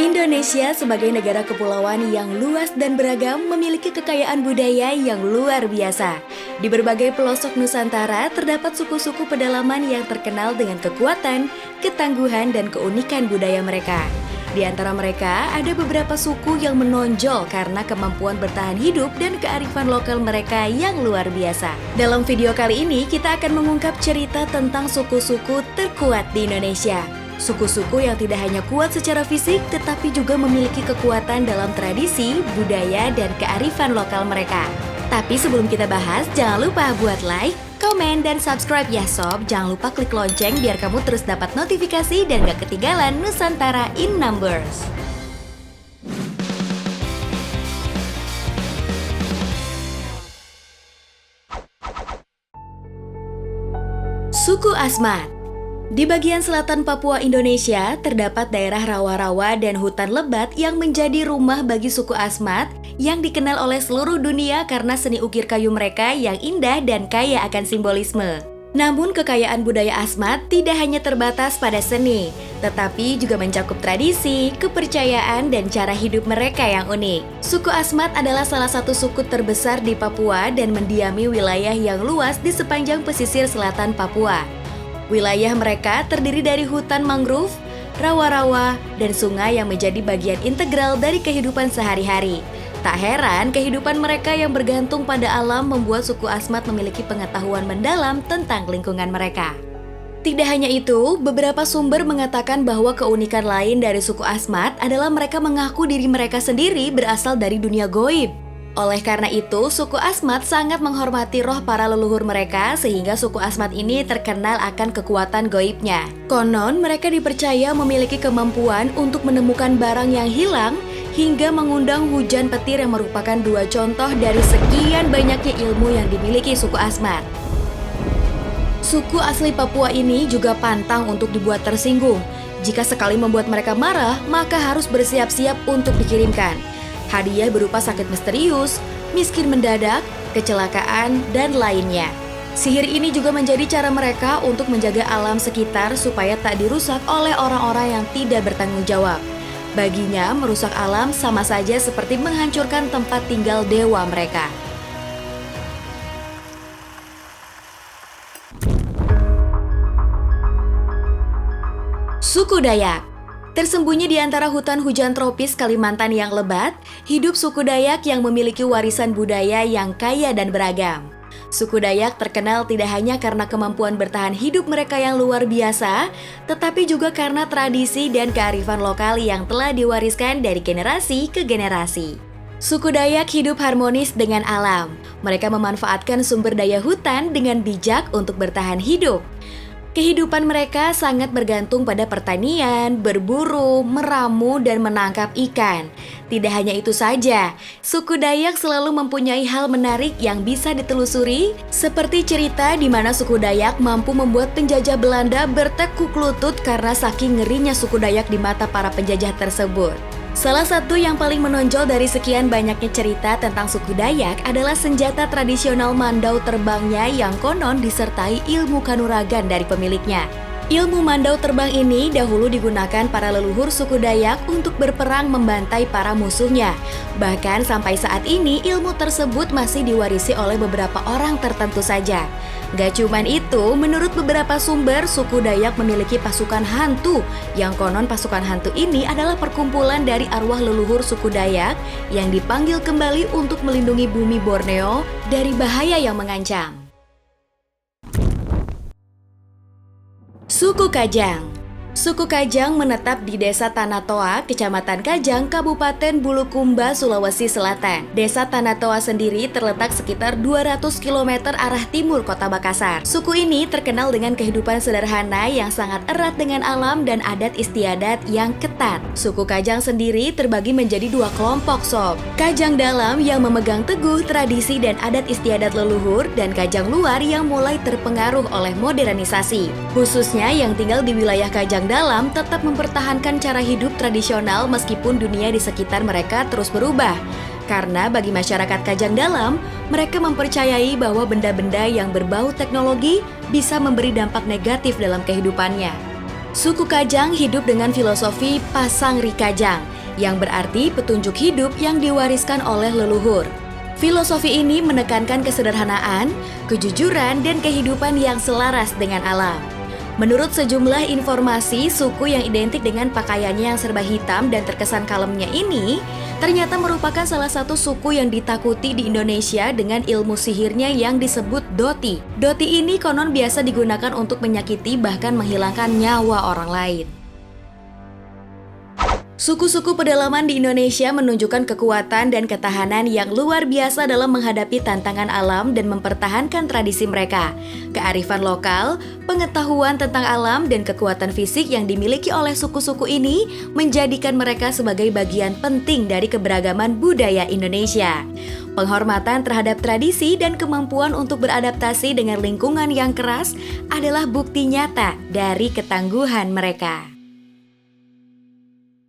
Indonesia sebagai negara kepulauan yang luas dan beragam memiliki kekayaan budaya yang luar biasa. Di berbagai pelosok Nusantara terdapat suku-suku pedalaman yang terkenal dengan kekuatan, ketangguhan, dan keunikan budaya mereka. Di antara mereka ada beberapa suku yang menonjol karena kemampuan bertahan hidup dan kearifan lokal mereka yang luar biasa. Dalam video kali ini kita akan mengungkap cerita tentang suku-suku terkuat di Indonesia. Suku-suku yang tidak hanya kuat secara fisik, tetapi juga memiliki kekuatan dalam tradisi, budaya, dan kearifan lokal mereka. Tapi sebelum kita bahas, jangan lupa buat like, komen, dan subscribe ya sob. Jangan lupa klik lonceng biar kamu terus dapat notifikasi dan gak ketinggalan Nusantara in Numbers. Suku Asmat. Di bagian selatan Papua Indonesia, terdapat daerah rawa-rawa dan hutan lebat yang menjadi rumah bagi suku Asmat yang dikenal oleh seluruh dunia karena seni ukir kayu mereka yang indah dan kaya akan simbolisme. Namun kekayaan budaya Asmat tidak hanya terbatas pada seni, tetapi juga mencakup tradisi, kepercayaan, dan cara hidup mereka yang unik. Suku Asmat adalah salah satu suku terbesar di Papua dan mendiami wilayah yang luas di sepanjang pesisir selatan Papua. Wilayah mereka terdiri dari hutan mangrove, rawa-rawa, dan sungai yang menjadi bagian integral dari kehidupan sehari-hari. Tak heran, kehidupan mereka yang bergantung pada alam membuat suku Asmat memiliki pengetahuan mendalam tentang lingkungan mereka. Tidak hanya itu, beberapa sumber mengatakan bahwa keunikan lain dari suku Asmat adalah mereka mengaku diri mereka sendiri berasal dari dunia goib. Oleh karena itu, suku Asmat sangat menghormati roh para leluhur mereka sehingga suku Asmat ini terkenal akan kekuatan goibnya. Konon, mereka dipercaya memiliki kemampuan untuk menemukan barang yang hilang hingga mengundang hujan petir yang merupakan dua contoh dari sekian banyaknya ilmu yang dimiliki suku Asmat. Suku asli Papua ini juga pantang untuk dibuat tersinggung. Jika sekali membuat mereka marah, maka harus bersiap-siap untuk dikirimkan. Hadiah berupa sakit misterius, miskin mendadak, kecelakaan, dan lainnya. Sihir ini juga menjadi cara mereka untuk menjaga alam sekitar supaya tak dirusak oleh orang-orang yang tidak bertanggung jawab. Baginya, merusak alam sama saja seperti menghancurkan tempat tinggal dewa mereka. Suku Dayak. Tersembunyi di antara hutan hujan tropis Kalimantan yang lebat, hidup suku Dayak yang memiliki warisan budaya yang kaya dan beragam. Suku Dayak terkenal tidak hanya karena kemampuan bertahan hidup mereka yang luar biasa, tetapi juga karena tradisi dan kearifan lokal yang telah diwariskan dari generasi ke generasi. Suku Dayak hidup harmonis dengan alam. Mereka memanfaatkan sumber daya hutan dengan bijak untuk bertahan hidup. Kehidupan mereka sangat bergantung pada pertanian, berburu, meramu, dan menangkap ikan. Tidak hanya itu saja, suku Dayak selalu mempunyai hal menarik yang bisa ditelusuri, seperti cerita di mana suku Dayak mampu membuat penjajah Belanda bertekuk lutut karena saking ngerinya suku Dayak di mata para penjajah tersebut. Salah satu yang paling menonjol dari sekian banyaknya cerita tentang suku Dayak adalah senjata tradisional mandau terbangnya yang konon disertai ilmu kanuragan dari pemiliknya. Ilmu mandau terbang ini dahulu digunakan para leluhur suku Dayak untuk berperang membantai para musuhnya. Bahkan sampai saat ini ilmu tersebut masih diwarisi oleh beberapa orang tertentu saja. Gak cuman itu, menurut beberapa sumber, suku Dayak memiliki pasukan hantu, yang konon pasukan hantu ini adalah perkumpulan dari arwah leluhur suku Dayak yang dipanggil kembali untuk melindungi bumi Borneo dari bahaya yang mengancam. Suku Kajang. Suku Kajang menetap di Desa Tanatoa, Kecamatan Kajang, Kabupaten Bulukumba, Sulawesi Selatan. Desa Tanatoa sendiri terletak sekitar 200 km arah timur Kota Makassar. Suku ini terkenal dengan kehidupan sederhana yang sangat erat dengan alam dan adat istiadat yang ketat. Suku Kajang sendiri terbagi menjadi dua kelompok sob. Kajang dalam yang memegang teguh tradisi dan adat istiadat leluhur, dan Kajang luar yang mulai terpengaruh oleh modernisasi. Khususnya yang tinggal di wilayah Kajang dalam tetap mempertahankan cara hidup tradisional meskipun dunia di sekitar mereka terus berubah. Karena bagi masyarakat Kajang dalam, mereka mempercayai bahwa benda-benda yang berbau teknologi bisa memberi dampak negatif dalam kehidupannya. Suku Kajang hidup dengan filosofi Pasang Ri Kajang, yang berarti petunjuk hidup yang diwariskan oleh leluhur. Filosofi ini menekankan kesederhanaan, kejujuran, dan kehidupan yang selaras dengan alam. Menurut sejumlah informasi, suku yang identik dengan pakaiannya yang serba hitam dan terkesan kalemnya ini ternyata merupakan salah satu suku yang ditakuti di Indonesia dengan ilmu sihirnya yang disebut Doti. Doti ini konon biasa digunakan untuk menyakiti bahkan menghilangkan nyawa orang lain. Suku-suku pedalaman di Indonesia menunjukkan kekuatan dan ketahanan yang luar biasa dalam menghadapi tantangan alam dan mempertahankan tradisi mereka. Kearifan lokal, pengetahuan tentang alam, dan kekuatan fisik yang dimiliki oleh suku-suku ini menjadikan mereka sebagai bagian penting dari keberagaman budaya Indonesia. Penghormatan terhadap tradisi dan kemampuan untuk beradaptasi dengan lingkungan yang keras adalah bukti nyata dari ketangguhan mereka.